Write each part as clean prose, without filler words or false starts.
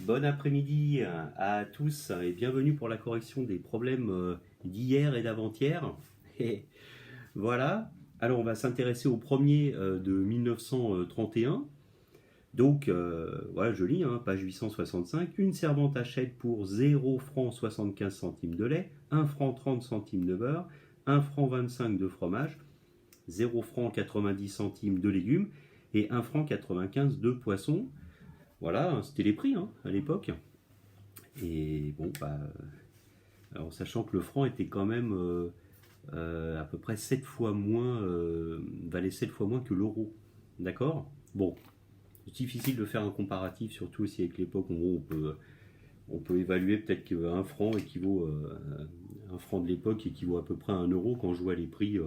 Bon après-midi à tous et bienvenue pour la correction des problèmes d'hier et d'avant-hier. Et voilà, alors on va s'intéresser au premier de 1931. Donc voilà, je lis, page 865. Une servante achète pour 0 francs 75 centimes de lait, 1 franc 30 centimes de beurre, 1 franc 25 de fromage, 0 franc 90 centimes de légumes et 1 franc 95 de poisson. Voilà, c'était les prix à l'époque. Et bon, alors sachant que le franc était quand même à peu près 7 fois moins, valait 7 fois moins que l'euro. D'accord. Bon, c'est difficile de faire un comparatif, surtout aussi avec l'époque où on peut évaluer peut-être qu'un franc équivaut, un franc de l'époque équivaut à peu près à 1 euro quand je vois les prix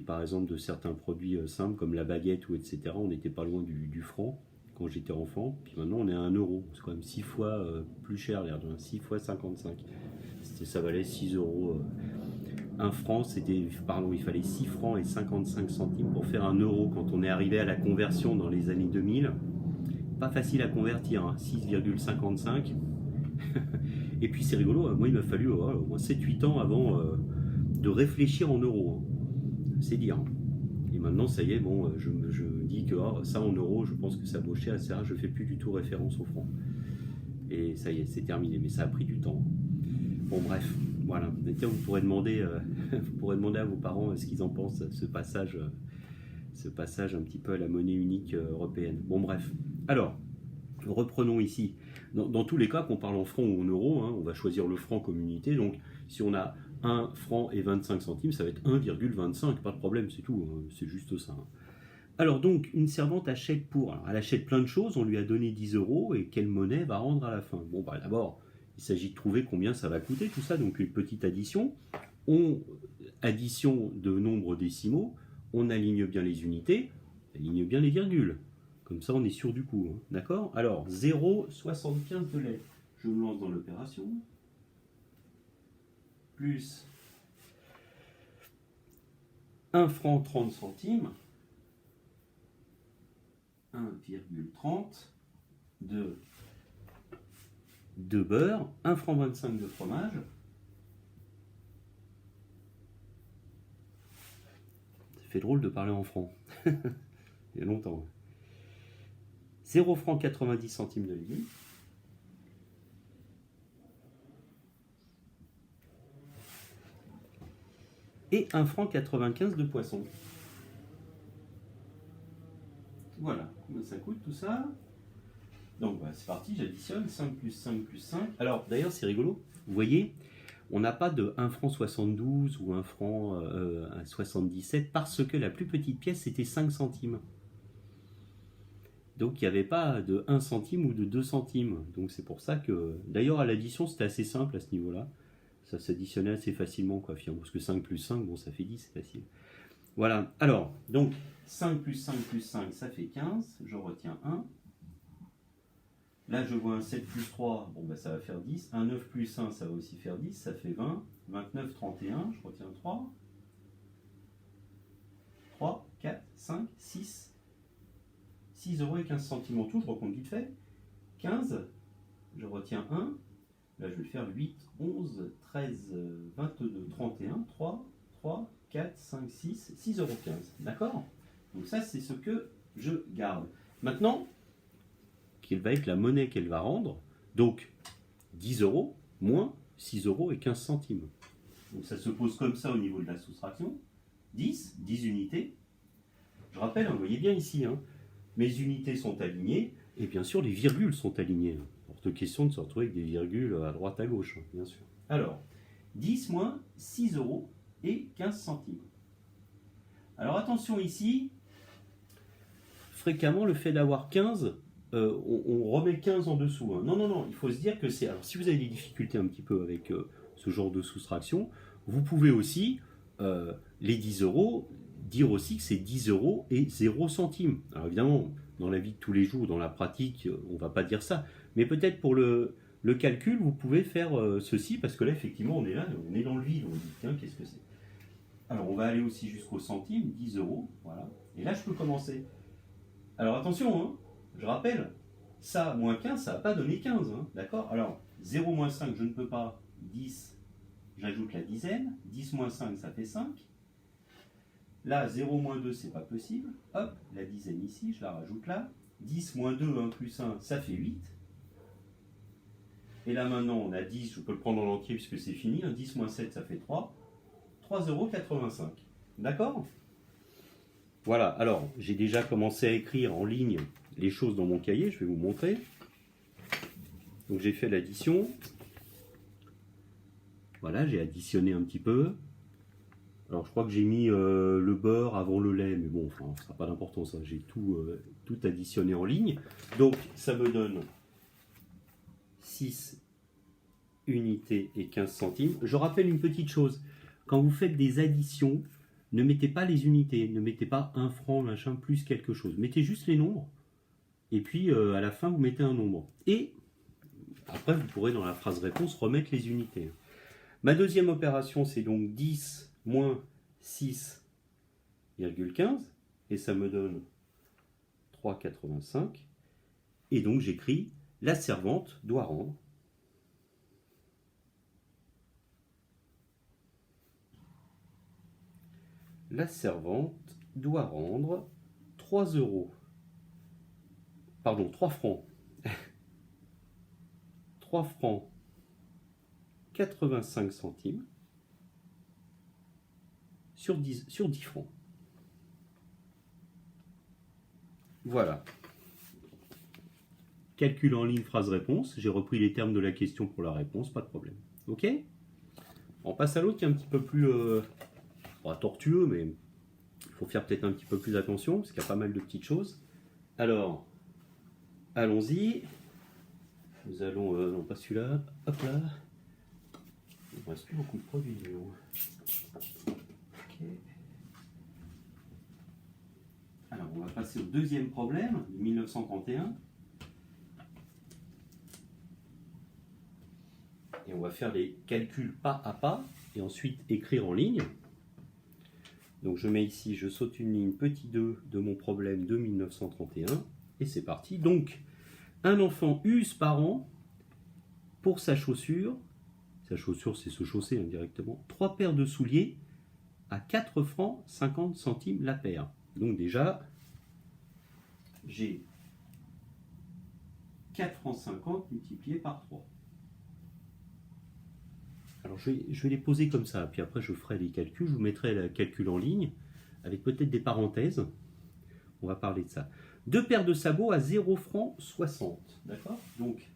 par exemple de certains produits simples comme la baguette ou etc. On n'était pas loin du franc quand j'étais enfant, puis maintenant on est à 1 euro. C'est quand même 6 fois plus cher, 6 fois 55. Ça valait 6 euros. 1 franc, il fallait 6 francs et 55 centimes pour faire 1 euro quand on est arrivé à la conversion dans les années 2000. Pas facile à convertir, 6,55. Et puis c'est rigolo, moi il m'a fallu au moins 7-8 ans avant de réfléchir en euros. C'est dire. Et maintenant, ça y est, bon, je me dis que ça en euros, je pense que ça vaut cher, etc. Je fais plus du tout référence au franc. Et ça y est, c'est terminé, mais ça a pris du temps. Bon, bref, voilà. Mais tiens, vous pourrez demander à vos parents ce qu'ils en pensent, ce passage un petit peu à la monnaie unique européenne. Bon, bref. Alors, reprenons ici. Dans tous les cas, qu'on parle en francs ou en euros, on va choisir le franc comme unité. Donc, si on a 1 franc et 25 centimes, ça va être 1,25, pas de problème, c'est tout, c'est juste ça. Alors donc, une servante achète elle achète plein de choses, on lui a donné 10 euros, et quelle monnaie va rendre à la fin? Bon, d'abord, il s'agit de trouver combien ça va coûter, tout ça, donc une petite addition. Addition de nombres décimaux, on aligne bien les unités, on aligne bien les virgules. Comme ça, on est sûr du coup, d'accord? Alors, 0,75 de lait, je me lance dans l'opération. Plus 1 franc 30 centimes, 1,30 de beurre, 1 franc 25 de fromage, ça fait drôle de parler en francs, il y a longtemps, 0 franc 90 centimes de légumes, et 1 franc 95 de poisson. Voilà, combien ça coûte tout ça? Donc c'est parti, j'additionne, 5 plus 5 plus 5. Alors d'ailleurs c'est rigolo, vous voyez, on n'a pas de 1 franc 72 ou 1 franc 77 parce que la plus petite pièce c'était 5 centimes. Donc il n'y avait pas de 1 centime ou de 2 centimes. Donc c'est pour ça que, d'ailleurs à l'addition c'était assez simple à ce niveau-là. Ça s'additionnait assez facilement, quoi, parce que 5 plus 5, bon, ça fait 10, c'est facile. Voilà, alors, donc, 5 plus 5 plus 5, ça fait 15, je retiens 1. Là, je vois un 7 plus 3, bon, ça va faire 10. Un 9 plus 1, ça va aussi faire 10, ça fait 20. 29, 31, je retiens 3. 3, 4, 5, 6. 6 euros et 15 centimes en tout, je recompte vite fait. 15, je retiens 1. Là, je vais faire 8, 11, 13, 22, 31, 3, 3, 4, 5, 6, 6,15 euros. D'accord? Donc ça, c'est ce que je garde. Maintenant, quelle va être la monnaie qu'elle va rendre? Donc, 10 euros moins 6 euros et 15 centimes. Donc ça se pose comme ça au niveau de la soustraction. 10 unités. Je rappelle, vous voyez bien ici, mes unités sont alignées, et bien sûr, les virgules sont alignées. De question de se retrouver avec des virgules à droite à gauche, bien sûr. Alors, 10 moins 6 euros et 15 centimes. Alors attention ici, fréquemment le fait d'avoir 15, on remet 15 en dessous. Non, il faut se dire que c'est... Alors si vous avez des difficultés un petit peu avec ce genre de soustraction, vous pouvez aussi, les 10 euros, dire aussi que c'est 10 euros et 0 centimes. Alors évidemment, dans la vie de tous les jours, dans la pratique, on ne va pas dire ça. Mais peut-être pour le calcul, vous pouvez faire ceci, parce que là, effectivement, on est là, on est dans le vide. On dit, tiens, qu'est-ce que c'est? Alors, on va aller aussi jusqu'au centime, 10 euros, voilà. Et là, je peux commencer. Alors, attention, je rappelle, Ça, moins 15, ça va pas donner 15, hein, d'accord? Alors, 0 moins 5, je ne peux pas. 10, j'ajoute la dizaine. 10 moins 5, ça fait 5. Là, 0 moins 2, c'est pas possible. Hop, la dizaine ici, je la rajoute là. 10 moins 2, 1 plus 1, ça fait 8. Et là, maintenant, on a 10, je peux le prendre en entier puisque c'est fini. 10 moins 7, ça fait 3. 3,85 €. D'accord? Voilà, alors, j'ai déjà commencé à écrire en ligne les choses dans mon cahier, je vais vous montrer. Donc, j'ai fait l'addition. Voilà, j'ai additionné un petit peu. Alors, je crois que j'ai mis le beurre avant le lait, mais bon, enfin, ça n'a pas d'importance, hein. J'ai tout additionné en ligne. Donc, ça me donne 6 unités et 15 centimes. Je rappelle une petite chose. Quand vous faites des additions, ne mettez pas les unités, ne mettez pas 1 franc, machin, plus quelque chose. Mettez juste les nombres, et puis à la fin, vous mettez un nombre. Et après, vous pourrez, dans la phrase réponse, remettre les unités. Ma deuxième opération, c'est donc 10 moins 6,15, et ça me donne 3,85. Et donc, j'écris « La servante doit rendre ». La servante doit rendre 3 euros. Pardon, 3 francs. 3 francs 85 centimes sur 10 francs. Voilà. Calcul en ligne, phrase-réponse. J'ai repris les termes de la question pour la réponse, pas de problème. Ok? On passe à l'autre qui est un petit peu plus pas tortueux, mais il faut faire peut-être un petit peu plus attention parce qu'il y a pas mal de petites choses. Alors, allons-y. Nous allons, non pas celui-là, hop là. Il ne reste plus beaucoup de produits. Okay. Alors, on va passer au deuxième problème de 1931. Et on va faire les calculs pas à pas et ensuite écrire en ligne. Donc je mets ici, je saute une ligne petit 2 de mon problème de 1931 et c'est parti. Donc, un enfant use par an pour sa chaussure c'est se chausser indirectement, 3 paires de souliers à 4 francs 50 centimes la paire. Donc déjà, j'ai 4 francs 50 multiplié par 3. Alors je vais les poser comme ça, puis après je ferai les calculs, je vous mettrai le calcul en ligne, avec peut-être des parenthèses. On va parler de ça. 2 paires de sabots à 0 francs 60. D'accord? Donc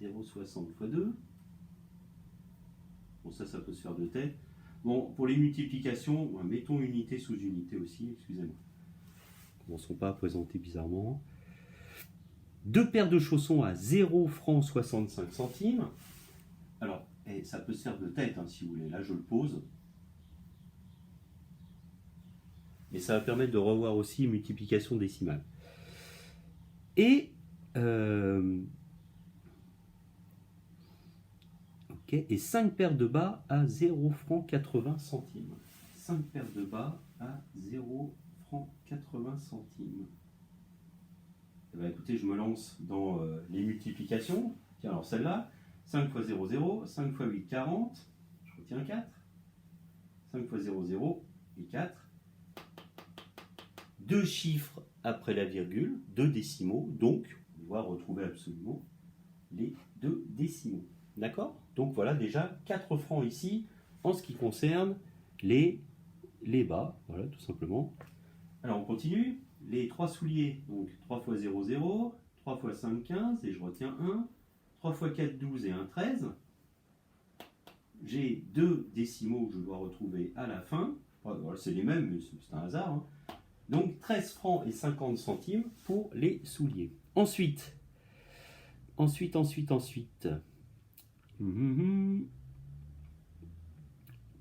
0,60 fois 2. Bon, ça peut se faire de tête. Bon, pour les multiplications, mettons unité sous unité aussi, excusez-moi. Commençons pas à présenter bizarrement. 2 paires de chaussons à 0 francs 65 centimes. Alors, ça peut se faire de tête, hein, si vous voulez. Là, je le pose. Et ça va permettre de revoir aussi une multiplication décimale. Et, et 5 paires de bas à 0 francs 80 centimes. 5 paires de bas à 0 francs 80 centimes. Eh bien, écoutez, je me lance dans les multiplications. Tiens, alors celle-là, 5 fois 0, 0, 5 fois 8, 40. Je retiens 4. 5 fois 0, 0 et 4. 2 chiffres après la virgule, 2 décimaux, donc on doit retrouver absolument les 2 décimaux. D'accord? Donc voilà déjà 4 francs ici en ce qui concerne les bas, voilà tout simplement. Alors on continue, les 3 souliers, donc 3 fois 0, 0, 3 fois 5, 15, et je retiens 1, 3 fois 4, 12 et 1, 13. J'ai 2 décimaux que je dois retrouver à la fin, voilà, c'est les mêmes, mais c'est un hasard, hein. Donc 13 francs et 50 centimes pour les souliers. Ensuite.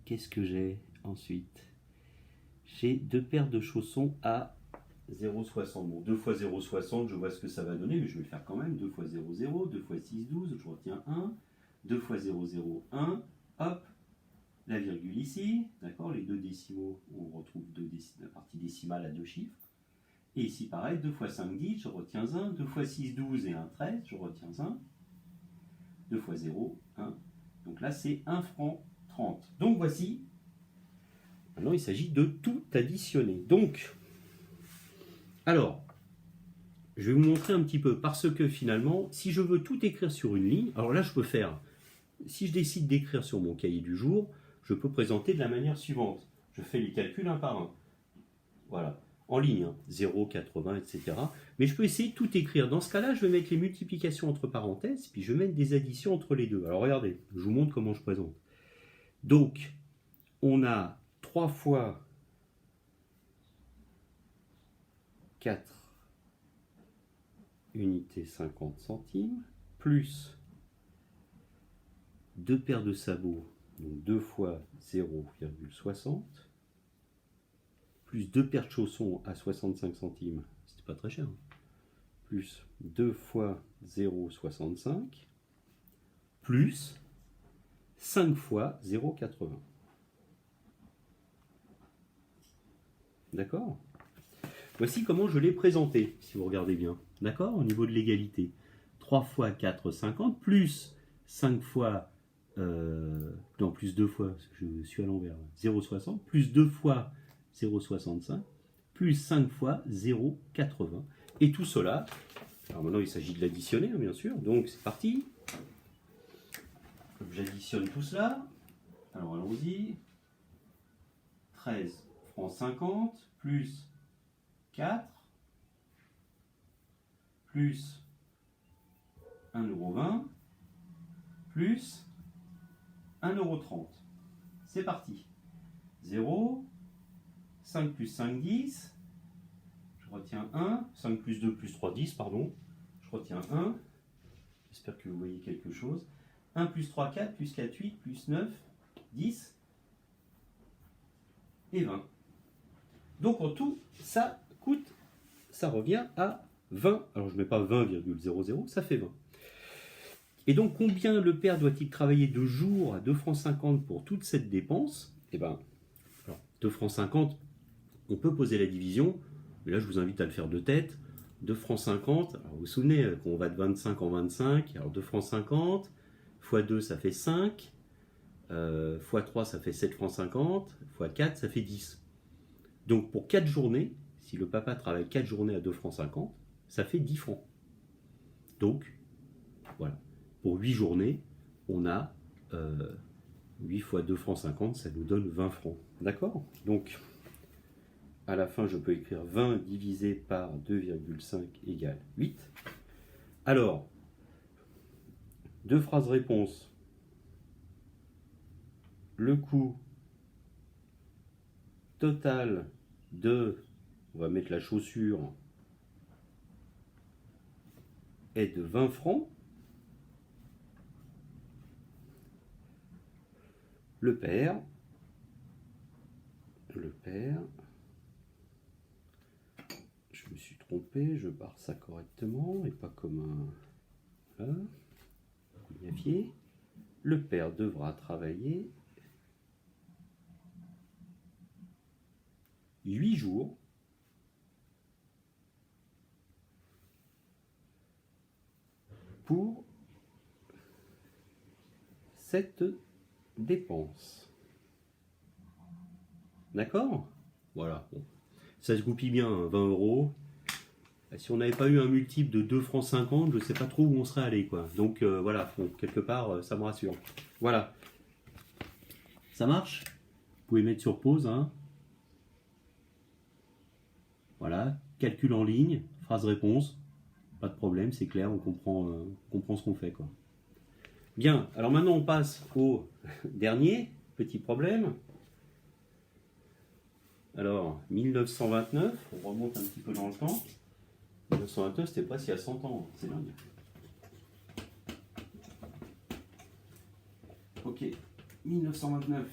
Qu'est-ce que j'ai ensuite? J'ai 2 paires de chaussons à 0,60. Bon, 2 fois 0,60, je vois ce que ça va donner, mais je vais le faire quand même. 2 fois 0, 0, 2 fois 6, 12, je retiens 1. 2 fois 0, 0, 1. Hop, la virgule ici. D'accord, les 2 décimaux, on retrouve la partie décimale à 2 chiffres. Et ici, pareil, 2 fois 5, 10, je retiens 1. 2 fois 6, 12 et 1, 13, je retiens 1. 2 fois 0, 1. Donc là, c'est 1 franc 30. Donc voici, maintenant il s'agit de tout additionner. Donc, alors, je vais vous montrer un petit peu, parce que finalement, si je veux tout écrire sur une ligne, alors là, je peux faire, si je décide d'écrire sur mon cahier du jour, je peux présenter de la manière suivante. Je fais les calculs un par un. Voilà, en ligne, hein, 0, 80, etc. Mais je peux essayer de tout écrire. Dans ce cas-là, je vais mettre les multiplications entre parenthèses, puis je vais mettre des additions entre les deux. Alors regardez, je vous montre comment je présente. Donc, on a 3 fois 4 unités 50 centimes, plus 2 paires de sabots, donc 2 fois 0,60, plus 2 paires de chaussons à 65 centimes, c'était pas très cher, hein, plus 2 fois 0,65, plus 5 fois 0,80. D'accord? Voici comment je l'ai présenté, si vous regardez bien. D'accord? Au niveau de l'égalité. 3 fois 4, 50, plus 5 fois... non, plus 2 fois, parce que je suis à l'envers. 0,60, plus 2 fois 0,65, plus 5 fois 0,80. Et tout cela, alors maintenant il s'agit de l'additionner, hein, bien sûr. Donc c'est parti. J'additionne tout cela. Alors allons-y. 13 francs 50, plus 4, plus 1,20 €, plus 1,30 €. C'est parti. 0, 5 plus 5, 10. Je retiens 1. 5 plus 2 plus 3, 10, pardon. Je retiens 1. J'espère que vous voyez quelque chose. 1 plus 3, 4, plus 4, 8, plus 9, 10 et 20. Donc en tout, ça coûte, ça revient à 20. Alors je ne mets pas 20,00, ça fait 20. Et donc combien le père doit-il travailler de jours à 2 francs 50 pour toute cette dépense? Eh bien, 2 francs 50, on peut poser la division, mais là je vous invite à le faire de tête. 2 francs 50, alors vous vous souvenez qu'on va de 25 en 25, alors 2 francs 50, fois 2 ça fait 5, fois 3 ça fait 7 francs 50, fois 4 ça fait 10. Donc pour 4 journées, si le papa travaille 4 journées à 2 francs 50, ça fait 10 francs. Donc, voilà. Pour 8 journées, on a 8 fois 2 francs 50, ça nous donne 20 francs. D'accord? Donc, à la fin, je peux écrire 20 divisé par 2,5 égale 8. Alors, deux phrases réponses. Le coût total de, on va mettre la chaussure, est de 20 francs. Le père, je me suis trompé, je barre ça correctement et pas comme un, voilà, cougnafier. Le père devra travailler 8 jours pour cette dépense. D'accord? Voilà. Bon. Ça se goupille bien, hein, 20 €. Si on n'avait pas eu un multiple de 2 francs 50, je ne sais pas trop où on serait allé, quoi. Donc voilà, bon, quelque part, ça me rassure. Voilà. Ça marche? Vous pouvez mettre sur pause, hein. Voilà, calcul en ligne, phrase-réponse. Pas de problème, c'est clair, on comprend ce qu'on fait, quoi. Bien, alors maintenant on passe au dernier petit problème. Alors, 1929, on remonte un petit peu dans le temps. 1929, c'était presque il y a 100 ans, c'est dingue. Ok, 1929.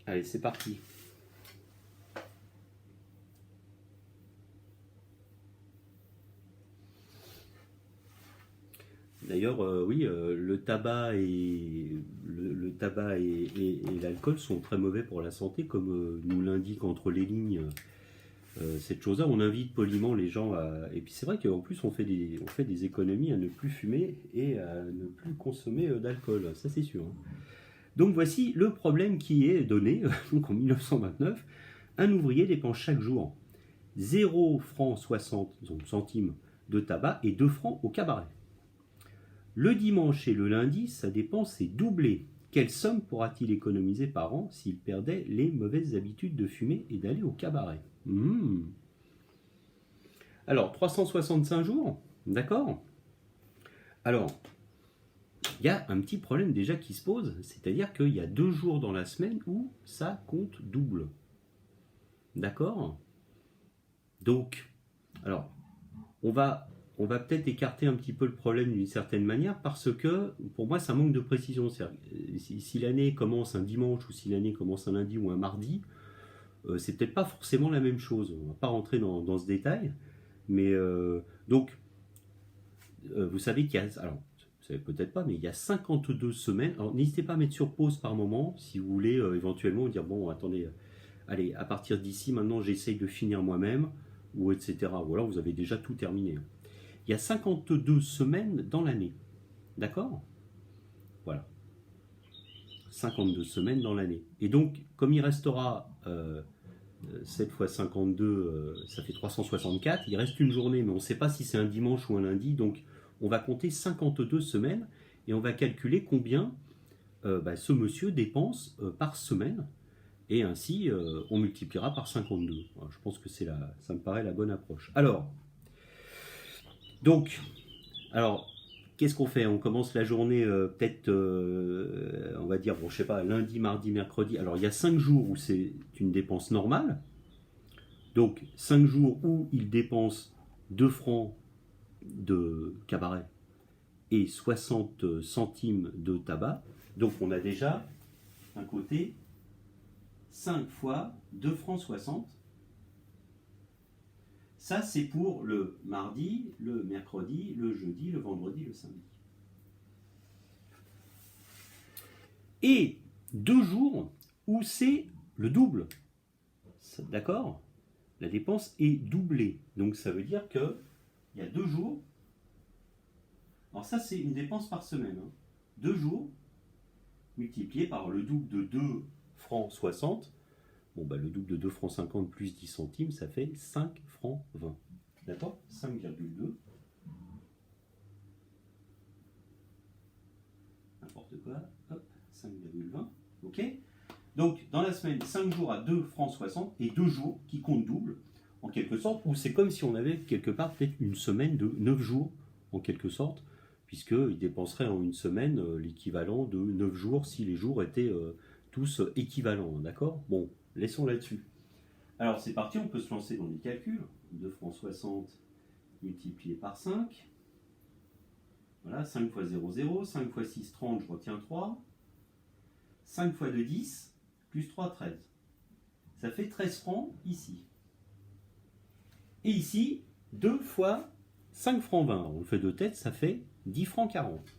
Allez, c'est parti. D'ailleurs, oui, le tabac et l'alcool sont très mauvais pour la santé, comme nous l'indique entre les lignes cette chose-là. On invite poliment les gens à... Et puis c'est vrai qu'en plus, on fait des économies à ne plus fumer et à ne plus consommer d'alcool, ça c'est sûr. Donc voici le problème qui est donné, donc en 1929, un ouvrier dépense chaque jour 0 francs 60 donc centimes de tabac et 2 francs au cabaret. Le dimanche et le lundi, sa dépense est doublée. Quelle somme pourra-t-il économiser par an s'il perdait les mauvaises habitudes de fumer et d'aller au cabaret? Alors, 365 jours, d'accord? Alors, il y a un petit problème déjà qui se pose, c'est-à-dire qu'il y a 2 jours dans la semaine où ça compte double. D'accord? Donc, alors, on va peut-être écarter un petit peu le problème d'une certaine manière parce que pour moi ça manque de précision. Si l'année commence un dimanche ou si l'année commence un lundi ou un mardi, c'est peut-être pas forcément la même chose. On va pas rentrer dans ce détail, mais donc vous savez qu'il y a, alors vous savez peut-être pas, mais il y a 52 semaines. Alors n'hésitez pas à mettre sur pause par moment si vous voulez éventuellement dire bon attendez, allez à partir d'ici maintenant j'essaye de finir moi-même ou etc. Ou alors vous avez déjà tout terminé. Il y a 52 semaines dans l'année. D'accord? Voilà. 52 semaines dans l'année. Et donc, comme il restera 7 fois 52, ça fait 364, il reste une journée, mais on ne sait pas si c'est un dimanche ou un lundi, donc on va compter 52 semaines et on va calculer combien ce monsieur dépense par semaine, et ainsi on multipliera par 52. Alors, je pense que ça me paraît la bonne approche. Donc, qu'est-ce qu'on fait? On commence la journée peut-être, on va dire, bon, je sais pas, lundi, mardi, mercredi. Alors, il y a 5 jours où c'est une dépense normale. Donc, 5 jours où il dépense 2 francs de cabaret et 60 centimes de tabac. Donc, on a déjà un côté 5 fois 2 francs 60. Ça, c'est pour le mardi, le mercredi, le jeudi, le vendredi, le samedi. Et 2 jours où c'est le double. D'accord? La dépense est doublée. Donc ça veut dire qu'il y a 2 jours. Alors ça, c'est une dépense par semaine. 2 jours multiplié par le double de 2 francs 60. Bon, le double de 2 francs 50 plus 10 centimes, ça fait 5 francs 20. D'accord? 5,2. N'importe quoi. Hop, 5,20. Ok? Donc, dans la semaine, 5 jours à 2 francs 60 et 2 jours qui comptent double, en quelque sorte, ou c'est comme si on avait quelque part peut-être une semaine de 9 jours, en quelque sorte, puisqu'il dépenserait en une semaine l'équivalent de 9 jours si les jours étaient tous équivalents. D'accord? Bon. Laissons là-dessus. Alors c'est parti, on peut se lancer dans les calculs. 2 francs 60 multiplié par 5. Voilà, 5 fois 0, 0. 5 fois 6, 30, je retiens 3. 5 fois 2, 10. Plus 3, 13. Ça fait 13 francs ici. Et ici, 2 fois 5 francs 20. On le fait de tête, ça fait 10 francs 40.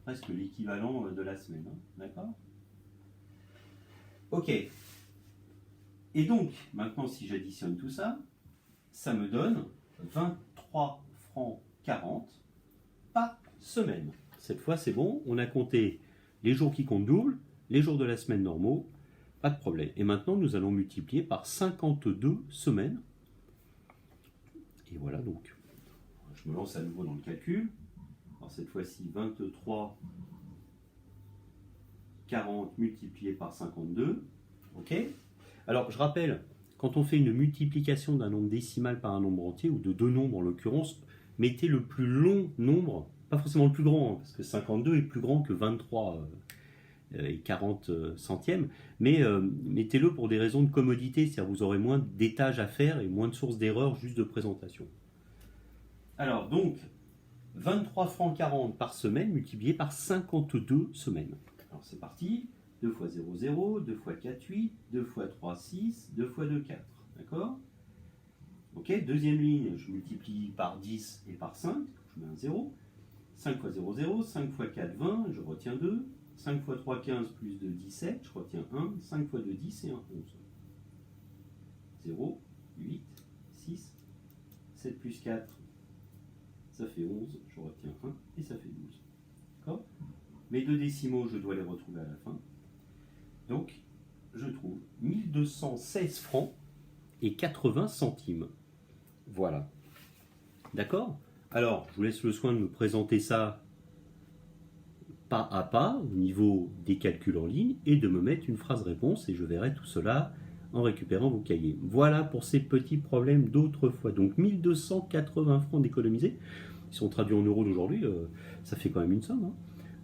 Presque l'équivalent de la semaine. Hein, d'accord? Ok. Et donc, maintenant, si j'additionne tout ça, ça me donne 23 francs 40 par semaine. Cette fois, c'est bon, on a compté les jours qui comptent double, les jours de la semaine normaux, pas de problème. Et maintenant, nous allons multiplier par 52 semaines. Et voilà, donc, je me lance à nouveau dans le calcul. Alors, cette fois-ci, 23 40 multiplié par 52. Ok? Alors, je rappelle, quand on fait une multiplication d'un nombre décimal par un nombre entier, ou de 2 nombres en l'occurrence, mettez le plus long nombre, pas forcément le plus grand, hein, parce que 52 est plus grand que 23 et 40 centièmes, mais mettez-le pour des raisons de commodité, c'est-à-dire vous aurez moins d'étages à faire et moins de sources d'erreurs juste de présentation. Alors, donc, 23 francs 40 par semaine multiplié par 52 semaines. Alors c'est parti, 2 fois 0, 0, 2 fois 4, 8, 2 fois 3, 6, 2 fois 2, 4. D'accord? Ok, deuxième ligne, je multiplie par 10 et par 5. je mets un 0. 5 fois 0, 0. 5 fois 4, 20, je retiens 2. 5 fois 3, 15, plus 2, 17, je retiens 1. 5 fois 2, 10 et 1, 11. 0, 8, 6, 7 plus 4, ça fait 11, je retiens 1 et ça fait 12. D'accord? Mes deux décimaux, je dois les retrouver à la fin. Donc, je trouve 1216 francs et 80 centimes. Voilà. D'accord? Alors, je vous laisse le soin de me présenter ça pas à pas au niveau des calculs en ligne et de me mettre une phrase réponse et je verrai tout cela en récupérant vos cahiers. Voilà pour ces petits problèmes d'autrefois. Donc 1280 francs d'économiser. Ils sont traduits en euros d'aujourd'hui, ça fait quand même une somme. Hein.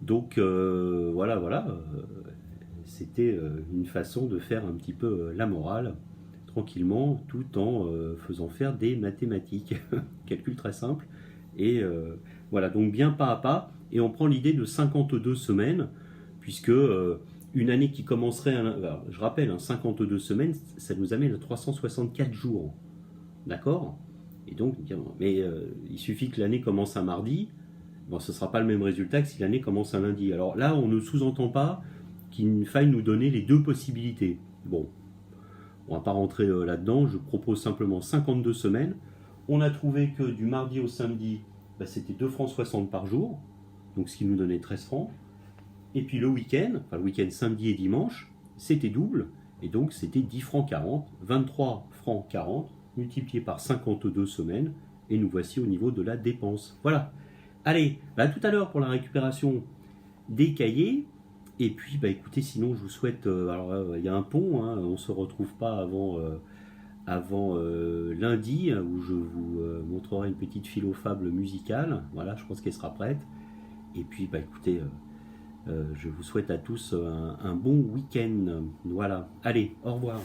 Donc voilà. C'était une façon de faire un petit peu la morale tranquillement tout en faisant faire des mathématiques. Calcul très simple. Et voilà, donc bien pas à pas. Et on prend l'idée de 52 semaines, puisque une année qui commencerait, alors, je rappelle, 52 semaines, ça nous amène à 364 jours. D'accord? Et donc, mais il suffit que l'année commence un mardi, bon, ce ne sera pas le même résultat que si l'année commence un lundi. Alors là, on ne sous-entend pas qu'il faille nous donner les deux possibilités. Bon, on ne va pas rentrer là-dedans, je propose simplement 52 semaines. On a trouvé que du mardi au samedi, c'était 2 francs 60 par jour, donc ce qui nous donnait 13 francs. Et puis le week-end, enfin le week-end samedi et dimanche, c'était double, et donc c'était 10 francs 40, 23 francs 40, multiplié par 52 semaines, et nous voici au niveau de la dépense. Voilà. Allez, à tout à l'heure pour la récupération des cahiers. Et puis, écoutez, sinon je vous souhaite... alors, il y a un pont, hein, on ne se retrouve pas avant lundi, où je vous montrerai une petite philofable musicale. Voilà, je pense qu'elle sera prête. Et puis, écoutez, je vous souhaite à tous un bon week-end. Voilà. Allez, au revoir.